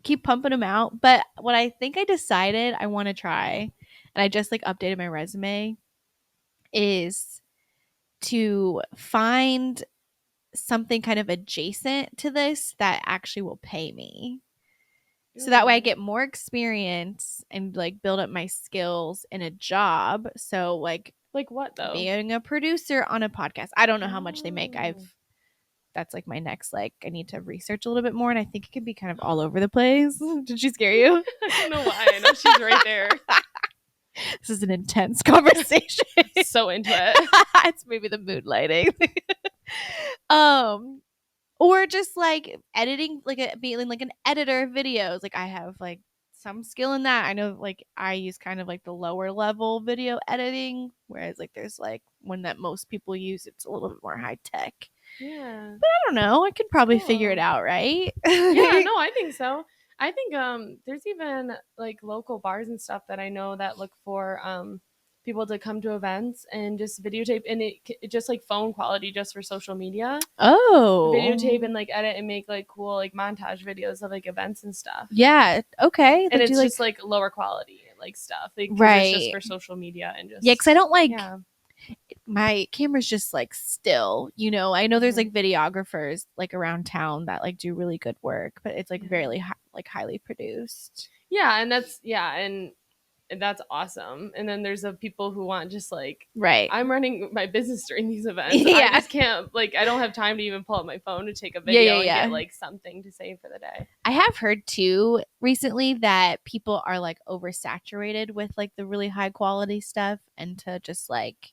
keep pumping them out. But what I think I decided I want to try, and I just like updated my resume, is to find something kind of adjacent to this that actually will pay me. So that way I Ooh. get more experience and like build up my skills in a job. So like Like what though? being a producer on a podcast. I don't know how much they make. Oh. That's like my next, like I need to research a little bit more, and I think it can be kind of all over the place. Did she scare you? I don't know why. I know she's right there. This is an intense conversation. So into it. It's maybe the mood lighting. um or just like editing, like being like an editor of videos. Like I have like some skill in that. I know like I use kind of like the lower level video editing, whereas like there's like one that most people use, it's a little bit more high tech. Yeah. But I don't know, I could probably figure it Cool. out, right? Yeah, no, I think so. I think there's even like local bars and stuff that I know that look for people to come to events and just videotape, and it just like phone quality just for social media. Oh, Videotape and like edit and make like cool like montage videos of like events and stuff. yeah, okay. And They do it's like, just like lower quality like stuff. Like, 'cause it's just right. for social media and just Yeah, because I don't like, yeah. my camera's just like still, I know there's Mhm. like videographers like around town that like do really good work, but it's like Yeah. very like highly produced. Yeah, and that's and And that's awesome. And then there's the people who want just like, Right. I'm running my business during these events. Yeah. I just can't, like, I don't have time to even pull up my phone to take a Yeah, video yeah. and get like something to say for the day. I have heard too recently that people are like oversaturated with like the really high quality stuff, and to just like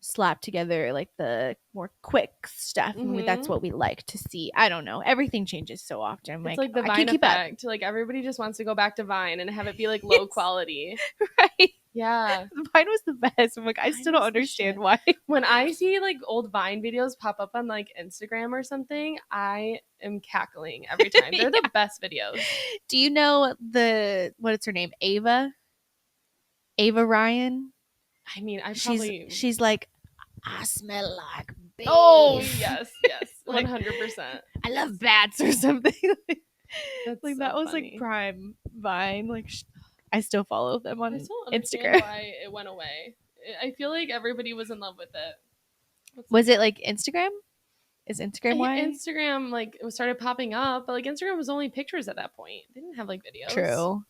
slap together like the more quick stuff. I mean, that's Mhm. what we like to see. I don't know. Everything changes so often. I'm It's like, like the I Vine can't keep up. effect. Like everybody just wants to go back to Vine and have it be like low Yes. quality. Right. Yeah. Vine was the best. I'm like, I Vine still don't was the understand shit. why. When I see like old Vine videos pop up on like Instagram or something, I am cackling every time. They're the best videos. Do you know what is her name? Ava Ryan? I mean, I probably she's like, I smell like beef. Oh, yes, Like, 100%. I love bats or something. That's like so that was funny. like prime Vine. Like I still follow them on I still don't understand Instagram. why it went away. I feel like everybody was in love with it. Was it like Instagram? Is Instagram why? Instagram like it started popping up, but like Instagram was only pictures at that point. They didn't have like videos. True.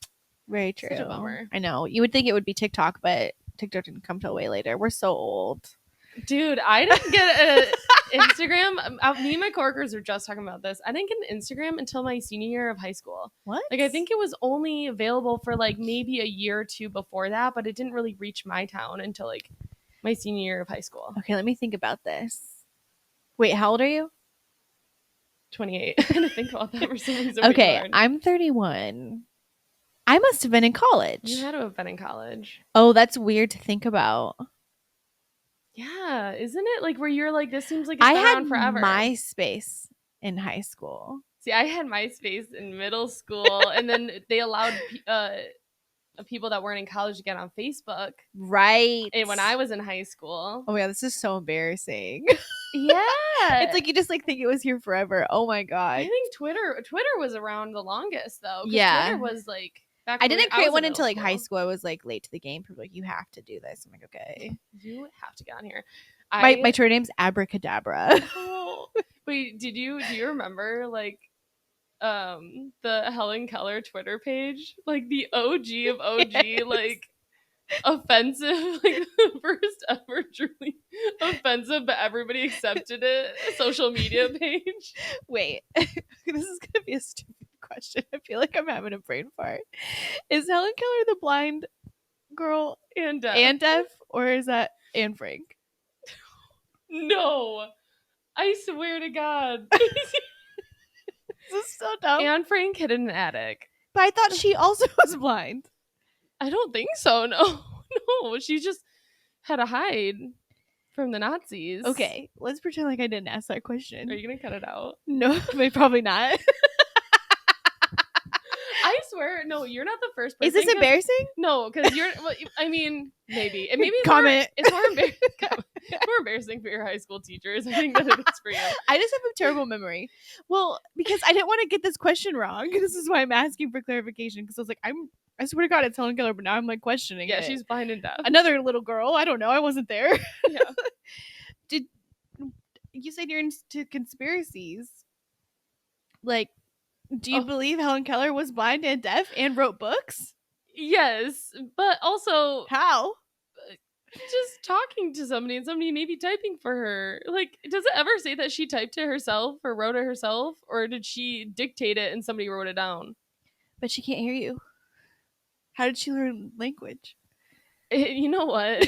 Very true. Such a bummer. I know. You would think it would be TikTok, but TikTok didn't come till way later. We're so old. Dude, I didn't get an Instagram. Me and my coworkers were just talking about this. I didn't get an Instagram until my senior year of high school. What? Like, I think it was only available for like maybe a year or two before that, but it didn't really reach my town until like my senior year of high school. Okay, let me think about this. Wait, how old are you? 28. I had to think about that for some reason. Okay, I'm 31. I must have been in college. You had to have been in college. Oh, that's weird to think about. Yeah, isn't it? Like where you're like, this seems like it's I been had around forever. MySpace in high school. See, I had MySpace in middle school, and then they allowed people that weren't in college to get on Facebook. Right. And when I was in high school. Oh yeah, this is so embarrassing. Yeah. It's like you just like think it was here forever. Oh my god. I think Twitter was around the longest though. Yeah. Twitter was like I didn't create one until like high school. I was like late to the game. People were like, you have to do this. I'm like, okay. You have to get on here. My Twitter name's Abracadabra. Oh, wait, do you remember like the Helen Keller Twitter page? Like the OG of OG, yes. Like offensive, like the first ever truly offensive, but everybody accepted it. Social media page. Wait, this is gonna be a stupid question. I feel like I'm having a brain fart. Is Helen Keller the blind girl and deaf, or is that Anne Frank? No, I swear to God. This is so dumb. Anne Frank hid in an attic. But I thought she also was blind. I don't think so. No, she just had to hide from the Nazis. Okay, let's pretend like I didn't ask that question. Are you gonna cut it out? No, probably not. I swear, no, you're not the first person. Is this embarrassing? No, because you're. Well, I mean, maybe. Maybe comment. It's more embarrassing. More embarrassing for your high school teachers, I think, than it is for you. I just have a terrible memory. Well, because I didn't want to get this question wrong. This is why I'm asking for clarification. Because I was like, I swear to God, it's Helen Keller, but now I'm like questioning. Yeah, it. She's blind and deaf. Another little girl. I don't know. I wasn't there. Yeah. Did you said you're into conspiracies? Like, do you believe Helen Keller was blind and deaf and wrote books? Yes, but also how? Just talking to somebody and somebody maybe typing for her. Like, does it ever say that she typed it herself or wrote it herself, or did she dictate it and somebody wrote it down? But she can't hear you. How did she learn language? You know what?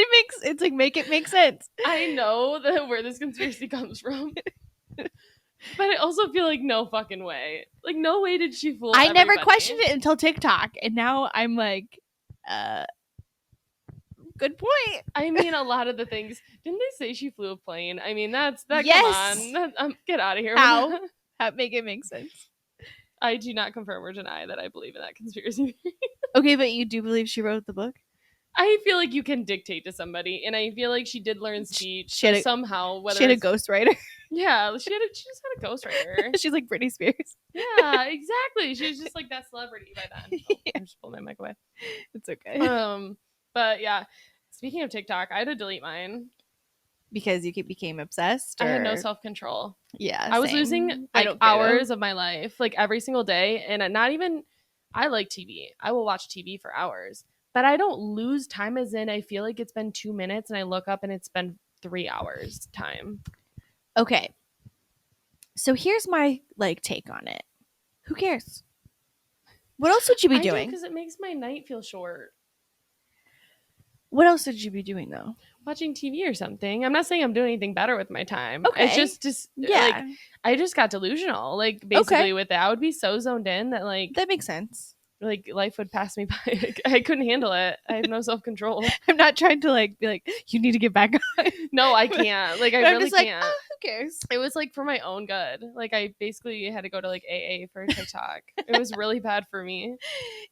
It's like make it make sense. I know that where this conspiracy comes from. But I also feel like no fucking way. Like, no way did she fool everybody. Never questioned it until TikTok, and now I'm like, good point. I mean, a lot of the things. Didn't they say she flew a plane? I mean, that. Yes. Come on, get out of here. How make it make sense? I do not confirm or deny that I believe in that conspiracy theory. Okay, but you do believe she wrote the book? I feel like you can dictate to somebody, and I feel like she did learn speech somehow. She had a ghostwriter. Yeah, she just had a ghostwriter. She's like Britney Spears. Yeah, exactly. She was just like that celebrity by then. Oh, I just pulled my mic away. It's okay. But yeah, speaking of TikTok, I had to delete mine because you became obsessed. I had no self-control. Yeah, I was losing like hours of my life, like every single day, and not even I like TV. I will watch TV for hours, but I don't lose time as in I feel like it's been 2 minutes and I look up and it's been 3 hours time. Okay. So here's my like take on it. Who cares? What else would you be I do doing? because it makes my night feel short. What else would you be doing though? Watching TV or something. I'm not saying I'm doing anything better with my time. It's Okay. just like Yeah. I just got delusional. Like Okay. basically with it, I would be so zoned in that That makes sense. life would pass me by. I couldn't handle it. I have no self control. I'm not trying to like be like, you need to get back on. No, I can't. Like I I'm really just like, can't. oh, who cares? It was like for my own good. Like I basically had to go to like AA for TikTok. It was really bad for me.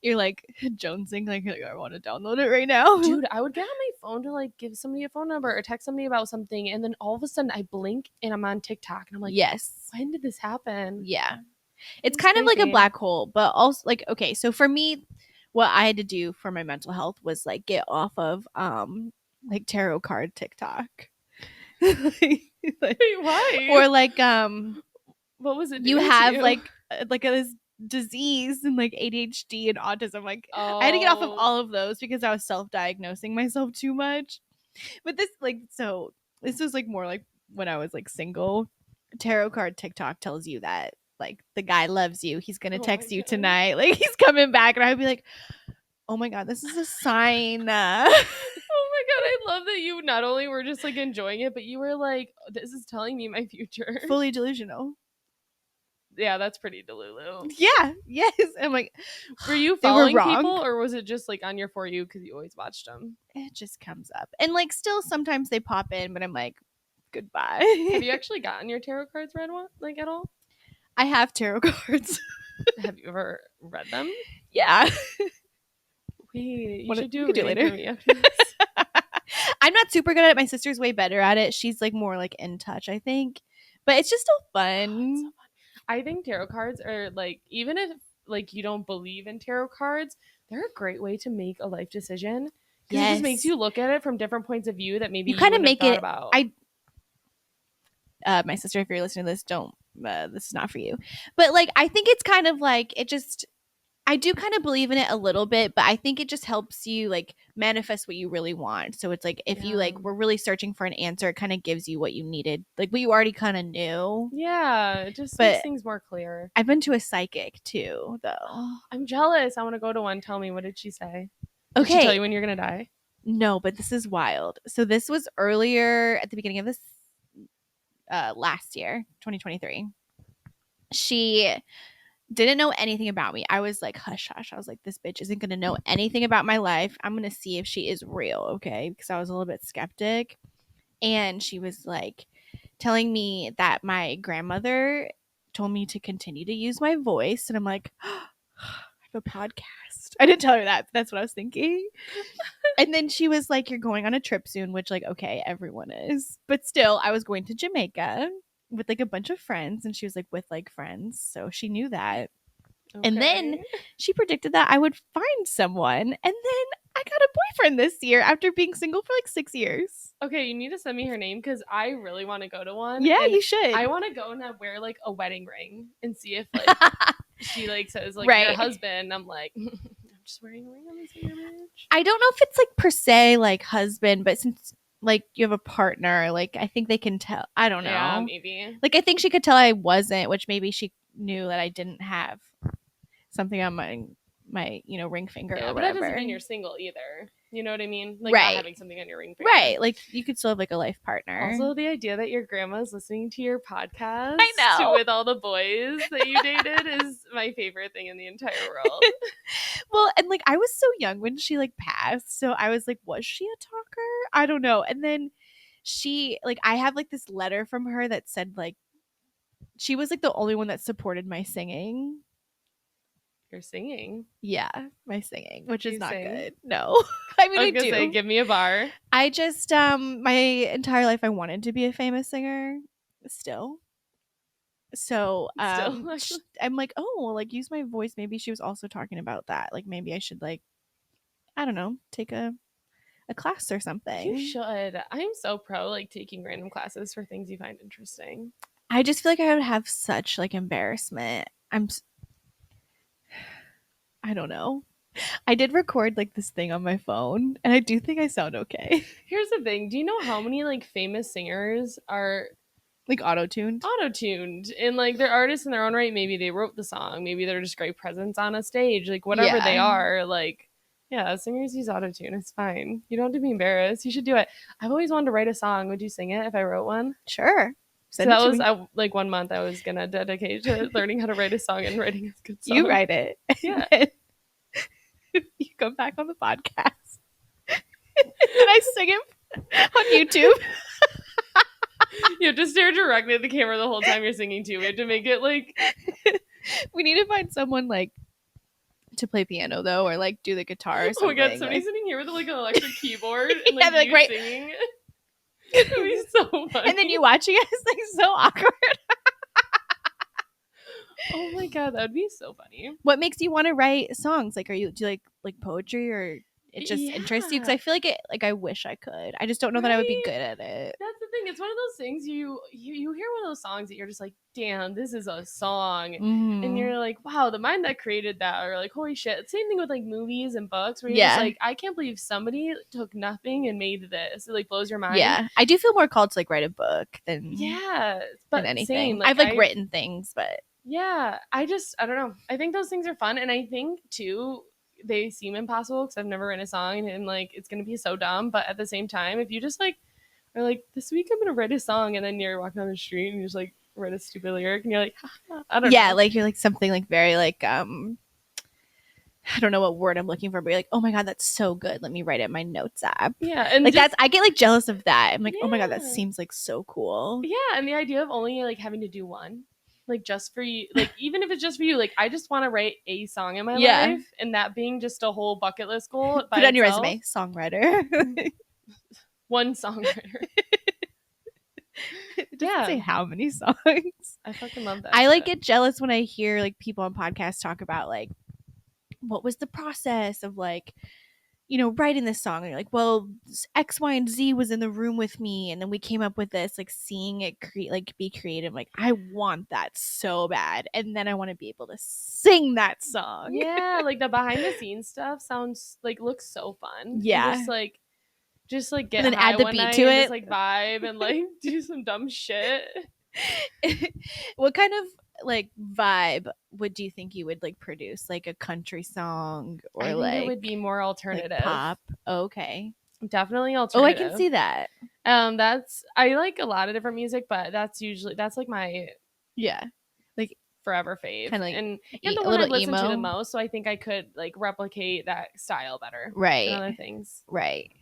You're like jonesing, like I want to download it right now. Dude, I would get on my phone to like give somebody a phone number or text somebody about something, and then all of a sudden I blink and I'm on TikTok and I'm like, yes. when did this happen? Yeah. It's It's kind of like a crazy. black hole, but also like, okay, so for me, what I had to do for my mental health was like get off of like tarot card TikTok. like, Wait, why? or like What was it you doing have to you? like this disease and like ADHD and autism. Like Oh. I had to get off of all of those because I was self-diagnosing myself too much. But this like so this was like more like when I was like single. Tarot card TikTok tells you that like the guy loves you. He's gonna Oh my text you God. tonight. Like he's coming back, and I'd be like, "Oh my god, this is a sign." Oh my God, I love that you not only were just like enjoying it, but you were like, this is telling me my future. Fully delusional. Yeah, that's pretty delulu. Yeah. Yes. I'm like, Were you they were following wrong. people or was it just like on your For You because you always watched them? It just comes up, and like still sometimes they pop in, but I'm like, goodbye. Have you actually gotten your tarot cards read one like at all? I have tarot cards. Have you ever read them? Yeah. Wait, you Wanna- should do we a could do reading later. for me after this. I'm not super good at it. My sister's way better at it. She's like more like in touch, I think. But it's just still fun. It's so fun. I think tarot cards are like, even if like you don't believe in tarot cards, they're a great way to make a life decision because it just makes you look at it from different points of view that maybe You kind of wouldn't have make thought it. about. My sister, if you're listening to this, don't. This is not for you. But like, I think it's kind of like it just. I do kind of believe in it a little bit, but I think it just helps you like manifest what you really want. So it's like if you like Yeah. were really searching for an answer, it kind of gives you what you needed, like what you already kind of knew. Yeah, it just But- makes things more clear. I've been to a psychic too, though. I'm jealous. I want to go to one. Tell me, what did she say? Did she tell Okay, you when you're gonna die? no, but this is wild. So this was earlier at the beginning of this last year, 2023. She didn't know anything about me. I was like, hush, hush. I was like, this bitch isn't going to know anything about my life. I'm going to see if she is real, okay? Because I was a little bit skeptic. And she was like telling me that my grandmother told me to continue to use my voice. And I'm like, I have a podcast. I didn't tell her that, but that's what I was thinking. And then she was like, you're going on a trip soon, which, like, okay, everyone is. But still, I was going to Jamaica with like a bunch of friends, and she was like with like friends, so she knew that. And then Okay. she predicted that I would find someone, and then I got a boyfriend this year after being single for like 6 years. Okay, you need to send me her name because I really want to go to one. Yeah, and you should. I want to go and wear like a wedding ring and see if like she like says like Right. your husband. I'm like, I'm just wearing a ring on this marriage. I don't know if it's like per se like husband, but since like you have a partner, like I think they can tell. I don't know. Yeah, maybe. Like I think she could tell I wasn't, which maybe she knew that I didn't have something on my ring finger Yeah, or but that whatever. doesn't mean you're single either. You know what I mean? Like Right. not having something on your ring finger. Right. Like you could still have like a life partner. Also, the idea that your grandma's listening to your podcast I know. with all the boys that you dated is my favorite thing in the entire world. Well, and like I was so young when she like passed, so I was like, was she a talker? I don't know. And then she like I have like this letter from her that said like she was like the only one that supported my singing. You're singing. Yeah, my singing, which Do is you not sing? good. No. I mean I I was gonna do. say, give me a bar. I just my entire life I wanted to be a famous singer still. So Still, actually. I'm like, oh, well, like use my voice. Maybe she was also talking about that. Like maybe I should like I don't know, take a class or something. You should. I'm so pro like taking random classes for things you find interesting. I just feel like I would have such like embarrassment. I don't know. I did record like this thing on my phone, and I do think I sound okay. Here's the thing. Do you know how many like famous singers are Like auto-tuned. auto-tuned and like they're artists in their own right? Maybe they wrote the song, maybe they're just great presence on a stage, like whatever they Yeah. are. Like, yeah, singers use auto-tune. It's fine. You don't have to be embarrassed. You should do it. I've always wanted to write a song. Would you sing it if I wrote one? Sure. So Send it that to was me. like 1 month I was gonna dedicate to learning how to write a song and writing a good song. You write it. Yeah. You come back on the podcast. And I sing it on YouTube. You have to stare directly at the camera the whole time you're singing too. We have to make it like We need to find someone like to play piano though, or like do the guitar or oh something. my god, somebody's like, sitting here with like an electric keyboard and like, Yeah, like, you right. singing. It'd be so funny. and then you watching us like so awkward. Oh my god, that would be so funny. What makes you want to write songs? Like, do you like poetry, or it just interests you? Because I feel like it. Like, I wish I could. I just don't know that I would be Right? good at it. That's the thing. It's one of those things you hear one of those songs that you're just like, damn, this is a song. And Mhm. you're like, wow, the mind that created that, or like, holy shit. Same thing with like movies and books where you're Yeah. just like, I can't believe somebody took nothing and made this. It like blows your mind. Yeah, I do feel more called to like write a book than Yeah. But than anything. same. I've like written things, but yeah, I don't know. I think those things are fun. And I think too, they seem impossible because I've never written a song and like it's going to be so dumb. But at the same time, if you just like are like, this week I'm going to write a song, and then you're walking down the street and you just like write a stupid lyric and you're like, I don't know. yeah, like you're like something like very like I don't know what word I'm looking for, but you're like, oh my god, that's so good. Let me write it in my notes app. Yeah. And like just, I get like jealous of that. I'm like, oh my god, that Yeah. seems like so cool. Yeah. And the idea of only like having to do one, like just for you, like even if it's just for you, like I just want to write a song in my Yeah. life, and that being just a whole bucket list goal. Put it on your resume, songwriter. One songwriter. It doesn't say how many songs. I fucking love that. I like get jealous when I hear like people on podcasts talk about like what was the process of like, you know, writing this song. And you're like, well, X, Y, and Z was in the room with me, and then we came up with this. Like seeing it be creative. Like I want that so bad, and then I want to be able to sing that song. Yeah, like the behind the scenes stuff sounds like looks so fun. Yeah. And just like get And then high add the one beat night to and it. just like vibe and like do some dumb shit. What kind of like vibe do you think you would like produce? Like a country song, or I think like it would be more alternative. like pop? Okay. Definitely Oh, alternative. I can see that. I like a lot of different music, but that's like my Yeah. Like forever fave. Kinda like and a the one I little listen to the emo. most, so I think I could like replicate that style better. Right. Than other things. Right.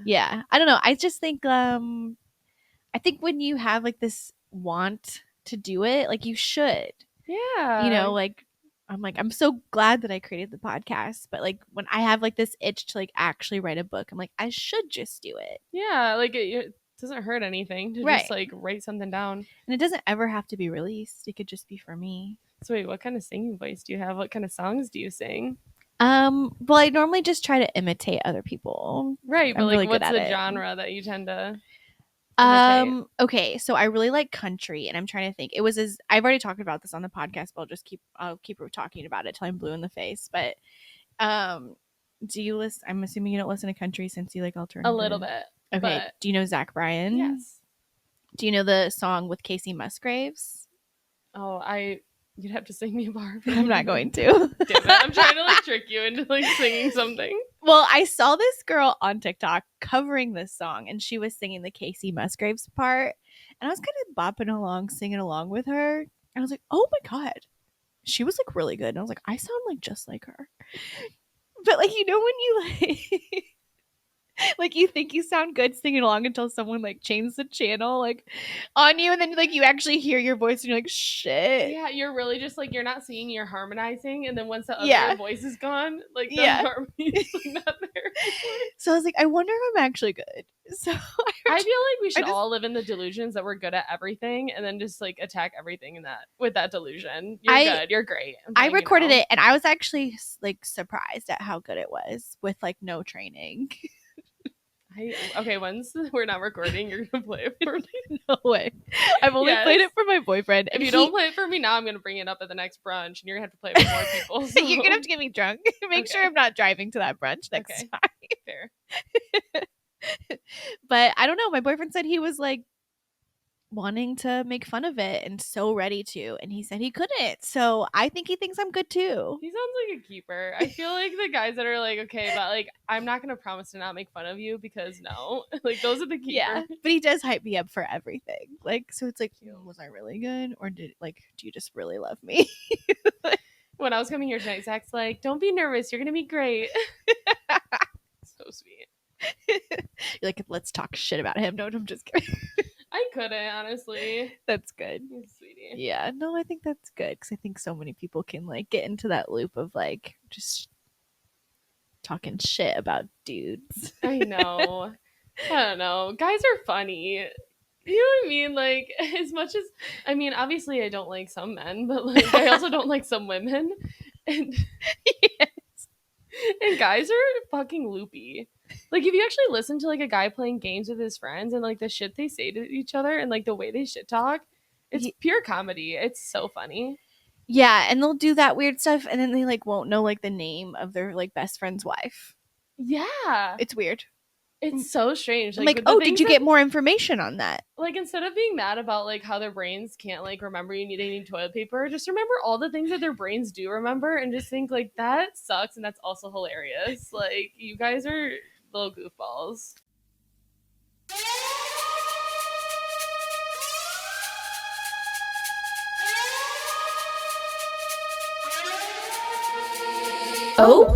Yeah. I don't know. I just think I think when you have like this want to do it, like you should. Yeah. You know, like I'm so glad that I created the podcast, but like when I have like this itch to like actually write a book, I'm like, I should just do it. Yeah, like it doesn't hurt anything to just like write something down. And it doesn't ever have to be released. It could just be for me. So wait, what kind of singing voice do you have? What kind of songs do you sing? Well, I normally just try to imitate other people. Right, but I'm like really good what's at the it. genre that you tend to imitate? Okay, so I really like country, and I'm trying to think. I've already talked about this on the podcast, but I'll keep talking about it till I'm blue in the face. But do you listen? I'm assuming you don't listen to country since you like alternative. A little bit. Okay. But do you know Zach Bryan? yes. Do you know the song with Casey Musgraves? Oh, you'd have to sing me a bar. I'm not going to. Damn it. I'm trying to like trick you into like singing something. Well, I saw this girl on TikTok covering this song, and she was singing the Casey Musgraves part, and I was kind of bopping along, singing along with her, and I was like, oh my god, she was like really good, and I was like, I sound like just like her. But like, you know, when you like like you think you sound good singing along until someone like changes the channel like on you, and then like you actually hear your voice and you're like, shit. Yeah, you're really just like, you're not singing, you're harmonizing, and then once the other voice is gone, like the harmony is like not there. So I was like, I wonder if I'm actually good. So I feel like we should all live in the delusions that we're good at everything, and then just like attack everything in that with that delusion. You're good. You're great. I recorded it, and I was actually like surprised at how good it was with like no training. Okay, once we're not recording, you're gonna play it for me. No way. I've only Yes. played it for my boyfriend. If you don't play it for me now, I'm gonna bring it up at the next brunch, and you're gonna have to play it for more people. So. You're gonna have to get me drunk. Make sure I'm not driving to that brunch next time. Fair. But I don't know. My boyfriend said he was like wanting to make fun of it and so ready to, and he said he couldn't. So I think he thinks I'm good too. He sounds like a keeper. I feel like the guys that are like, okay, but like I'm not gonna promise to not make fun of you because no, like those are the keepers. Yeah, but he does hype me up for everything. Like, so it's like, was I really good, or do you just really love me? When I was coming here tonight, Zach's like, "Don't be nervous, you're gonna be great." So sweet. You're like, let's talk shit about him. No, I'm just kidding. I couldn't, honestly. That's good. Sweetie. Yeah, no, I think that's good because I think so many people can like get into that loop of like just talking shit about dudes. I know. I don't know. Guys are funny. You know what I mean? Like, as much as, I mean, obviously I don't like some men, but like I also don't like some women. And Yes. And guys are fucking loopy. Like, if you actually listen to like a guy playing games with his friends and like the shit they say to each other and like the way they shit talk, it's pure comedy. It's so funny. Yeah, and they'll do that weird stuff and then they like won't know like the name of their like best friend's wife. Yeah. It's weird. It's so strange. Like, oh, did you get more information on that? Like, instead of being mad about like how their brains can't like remember they need toilet paper, just remember all the things that their brains do remember and just think like that sucks and that's also hilarious. Like, you guys are little goofballs. Oh.